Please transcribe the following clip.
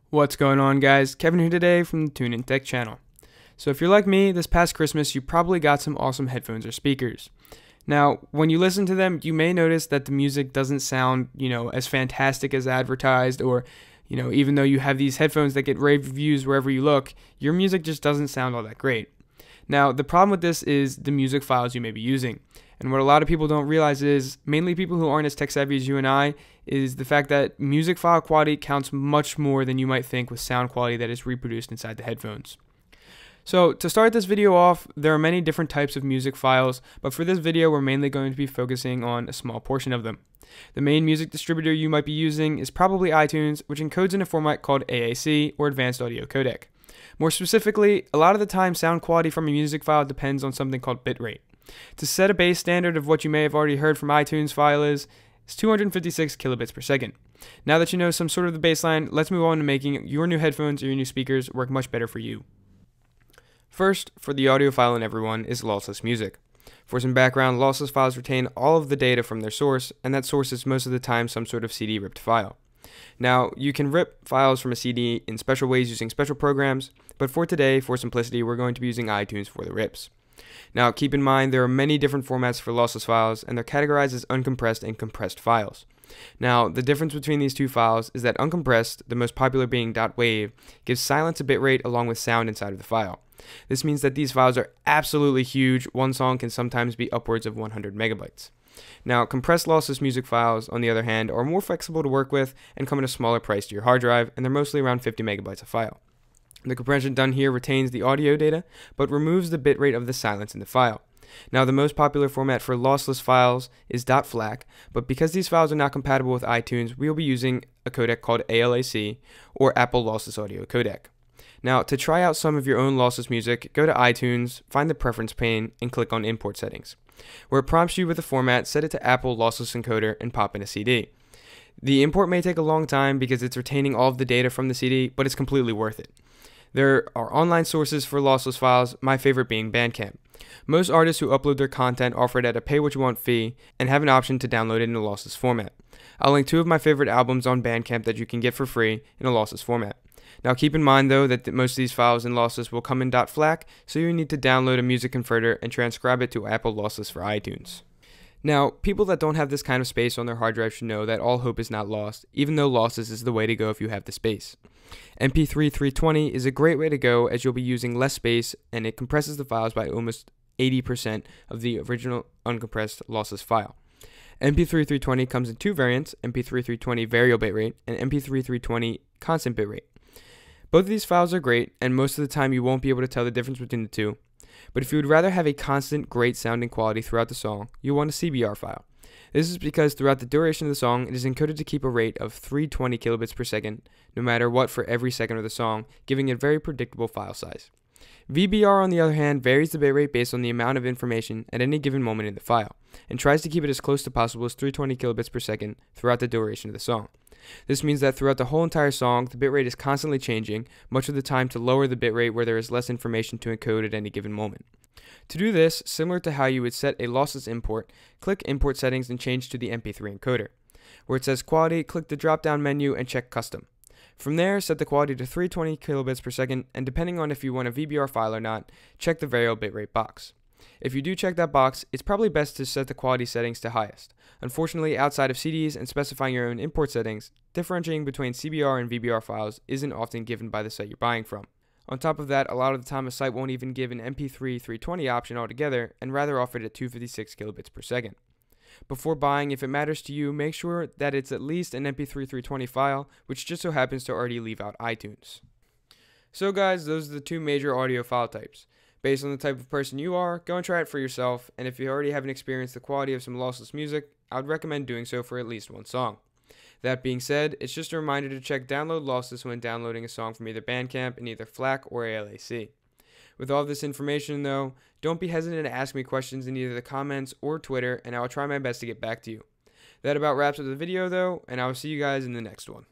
What's going on, guys? Kevin here today from the Tune In Tech channel. So if you're like me, this past Christmas you probably got some awesome headphones or speakers. Now, when you listen to them, you may notice that the music doesn't sound, as fantastic as advertised, or, even though you have these headphones that get rave reviews wherever you look, your music just doesn't sound all that great. Now, the problem with this is the music files you may be using. And what a lot of people don't realize is, mainly people who aren't as tech savvy as you and I, is the fact that music file quality counts much more than you might think with sound quality that is reproduced inside the headphones. So to start this video off, there are many different types of music files, but for this video we're mainly going to be focusing on a small portion of them. The main music distributor you might be using is probably iTunes, which encodes in a format called AAC, or Advanced Audio Codec. More specifically, a lot of the time sound quality from a music file depends on something called bitrate. To set a base standard of what you may have already heard from iTunes file is 256 kilobits per second. Now that you know some sort of the baseline, let's move on to making your new headphones or your new speakers work much better for you. First, for the audio file in everyone is lossless music. For some background, lossless files retain all of the data from their source, and that source is most of the time some sort of CD ripped file. Now, you can rip files from a CD in special ways using special programs, but for today, for simplicity, we're going to be using iTunes for the rips. Now, keep in mind there are many different formats for lossless files, and they're categorized as uncompressed and compressed files. Now, the difference between these two files is that uncompressed, the most popular being .wav, gives silence a bitrate along with sound inside of the file. This means that these files are absolutely huge. One song can sometimes be upwards of 100 megabytes. Now, compressed lossless music files, on the other hand, are more flexible to work with and come at a smaller price to your hard drive, and they're mostly around 50 megabytes a file. The compression done here retains the audio data, but removes the bitrate of the silence in the file. Now, the most popular format for lossless files is .FLAC, but because these files are not compatible with iTunes, we will be using a codec called ALAC, or Apple Lossless Audio Codec. Now, to try out some of your own lossless music, go to iTunes, find the preference pane, and click on Import Settings, where it prompts you with a format, set it to Apple Lossless Encoder, and pop in a CD. The import may take a long time because it's retaining all of the data from the CD, but it's completely worth it. There are online sources for lossless files, my favorite being Bandcamp. Most artists who upload their content offer it at a pay-what-you-want fee and have an option to download it in a lossless format. I'll link two of my favorite albums on Bandcamp that you can get for free in a lossless format. Now keep in mind though that most of these files in lossless will come in .FLAC, so you need to download a music converter and transcribe it to Apple Lossless for iTunes. Now, people that don't have this kind of space on their hard drive should know that all hope is not lost, even though lossless is the way to go if you have the space. MP3 320 is a great way to go as you'll be using less space and it compresses the files by almost 80% of the original uncompressed lossless file. MP3 320 comes in two variants, MP3 320 variable bitrate and MP3 320 constant bitrate. Both of these files are great, and most of the time you won't be able to tell the difference between the two. But if you would rather have a constant, great sounding quality throughout the song, you'll want a CBR file. This is because throughout the duration of the song, it is encoded to keep a rate of 320 kilobits per second, no matter what for every second of the song, giving it a very predictable file size. VBR, on the other hand, varies the bitrate based on the amount of information at any given moment in the file, and tries to keep it as close to possible as 320 kilobits per second throughout the duration of the song. This means that throughout the whole entire song, the bitrate is constantly changing, much of the time to lower the bitrate where there is less information to encode at any given moment. To do this, similar to how you would set a lossless import, click Import Settings and change to the MP3 encoder. Where it says Quality, click the drop-down menu and check Custom. From there, set the quality to 320 kilobits per second, and depending on if you want a VBR file or not, check the variable bitrate box. If you do check that box, it's probably best to set the quality settings to highest. Unfortunately, outside of CDs and specifying your own import settings, differentiating between CBR and VBR files isn't often given by the site you're buying from. On top of that, a lot of the time a site won't even give an MP3 320 option altogether, and rather offer it at 256 kilobits per second. Before buying, if it matters to you, make sure that it's at least an MP3 320 file, which just so happens to already leave out iTunes. So guys, those are the two major audio file types. Based on the type of person you are, go and try it for yourself, and if you already haven't experienced the quality of some lossless music, I would recommend doing so for at least one song. That being said, it's just a reminder to check Download Lossless when downloading a song from either Bandcamp in either FLAC or ALAC. With all this information though, don't be hesitant to ask me questions in either the comments or Twitter, and I will try my best to get back to you. That about wraps up the video though, and I will see you guys in the next one.